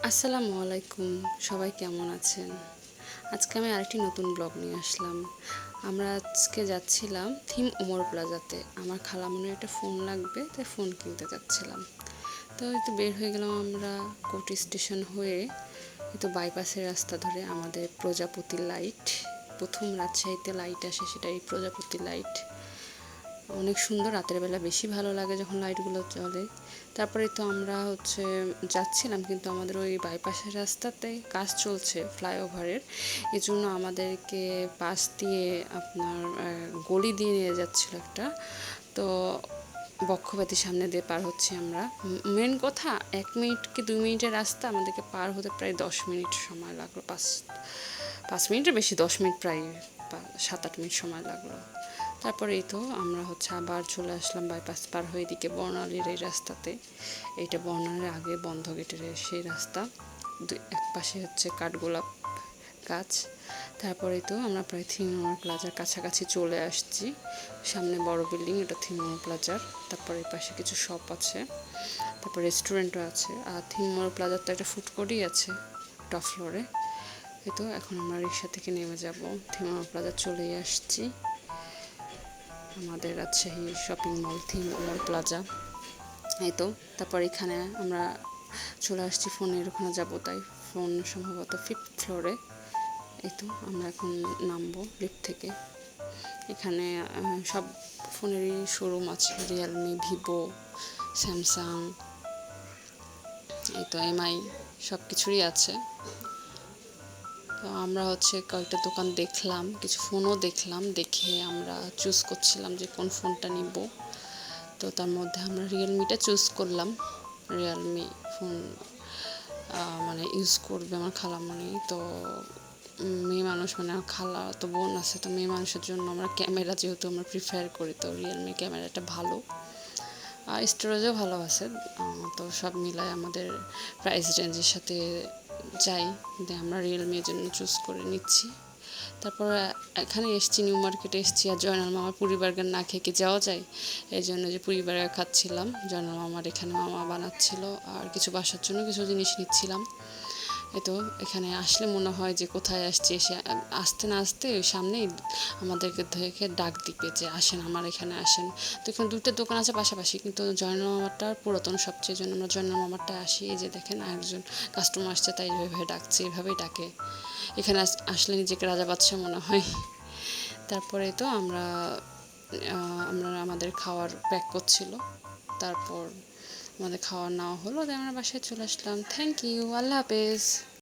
আসসালামু আলাইকুম, সবাই কেমন আছেন? আজকে আমি আরেকটি নতুন ব্লগ নিয়ে আসলাম। আমরা আজকে যাচ্ছিলাম থিম ওমর প্লাজাতে। আমার খালামণির একটা ফোন লাগবে, তাই ফোন কিনতে যাচ্ছিলাম। তো হয়তো বের হয়ে গেলাম আমরা কোটি স্টেশন হয়ে হয়তো বাইপাসের রাস্তা ধরে আমাদের প্রজাপতি লাইট, প্রথম রাজশাহীতে লাইট আসে, সেটাই প্রজাপতি লাইট। অনেক সুন্দর, রাতের বেলা বেশি ভালো লাগে যখন লাইটগুলো জ্বলে। তারপরে তো আমরা যাচ্ছিলাম, কিন্তু আমাদের ওই বাইপাসের রাস্তাতে কাজ চলছে ফ্লাইওভারের, এজন্য আমাদেরকে পাশ দিয়ে আপনার গলি দিয়ে নিয়ে যাচ্ছিল একটা। তো বক্ষব্যাধির সামনে দিয়ে পার হচ্ছি আমরা। মেন কথা, 1 মিনিট কি 2 মিনিটের রাস্তা আমাদেরকে পার হতে প্রায় 10 মিনিট সময় লাগলো। 5 মিনিটের বেশি, 10 মিনিট, প্রায় 7-8 মিনিট সময় লাগলো। তারপরে এই তো আমরা আবার চলে আসলাম বাইপাস পার হয়ে এদিকে বর্ণালীর এই রাস্তাতে। এইটা বর্ণালীর আগে বন্ধ গেটের সেই রাস্তা, এক পাশে কাঠগোলাপ গাছ। তারপরে তো আমরা প্রায় থিমমোর প্লাজার কাছাকাছি চলে আসছি। সামনে বড় বিল্ডিং, এটা থিমমোর প্লাজার। তারপরে এই পাশে কিছু শপ আছে, তারপর রেস্টুরেন্টও আছে। আর থিমমোর প্লাজার তো একটা ফুড কোর্টই আছে টপ ফ্লোরে। এই তো এখন আমরা রিক্সা থেকে নেমে যাব, থিমমোর প্লাজা চলেই আসছি। আমাদের রাজশাহী শপিং মল থিমমোর প্লাজা। এই তো তারপর এখানে আমরা চলে আসছি ফোনের ওখানে যাবো, তাই ফোন সম্ভবত 5th ফ্লোরে। এই তো আমরা এখন নামবো লিফট থেকে। এখানে সব ফোনেরই শোরুম আছে, রিয়েলমি, ভিভো, স্যামসাং, এই তো এমআই, সব কিছুরই আছে। তো আমরা কয়েকটা দোকান দেখলাম, কিছু ফোনও দেখলাম, দেখে আমরা চুজ করছিলাম যে কোন ফোনটা নিব। তো তার মধ্যে আমরা রিয়েলমিটা চুজ করলাম। রিয়েলমি ফোন মানে ইউজ করবে আমার খালামণি। তো মেয়ে মানুষ, মানে আমার খালা তো বোন আছে, তো মেয়ে মানুষের জন্য আমরা ক্যামেরা যেহেতু আমরা প্রিফার করি, তো রিয়েলমি ক্যামেরাটা ভালো, আর স্টোরেজও ভালো আছে। তো সব মিলায় আমাদের প্রাইস রেঞ্জের সাথে যাই, আমরা রিয়েলমির জন্য চুজ করে নিচ্ছি। তারপর এখানে এসছি, নিউ মার্কেটে এসছি। আর জয়নাল মামার পুরি বার্গার না খেয়ে কি যাওয়া যায়? এই জন্য যে পুরি বার্গার খাচ্ছিলাম, জয়নাল মামার এখানে মামা বানাচ্ছিল, আর কিছু বাসার জন্য কিছু জিনিস নিচ্ছিলাম। তো এখানে আসলে মনে হয় যে কোথায় আসছি, এসে আসতে না আসতে ওই সামনেই আমাদেরকে দেখে ডাক দিবে যে আসেন, আমার এখানে আসেন। তো এখানে 2টা দোকান আছে পাশাপাশি, কিন্তু জয়নাল মামারটার পুরাতন সবচেয়ে, জন্য আমরা জয়নাল মামারটা আসি। এই যে দেখেন একজন কাস্টমার আসছে, তাই এইভাবে ডাকছে, এভাবেই ডাকে। এখানে আসলে নিজেকে রাজা বাদশা মনে হয়। তারপরে তো আমরা আমাদের খাওয়ার প্যাক করছিল। তারপর আমাদের খাওয়ার নেওয়া হলো, তাই আমরা বাসায় চলে আসলাম। থ্যাংক ইউ, আল্লাহ হাফেজ।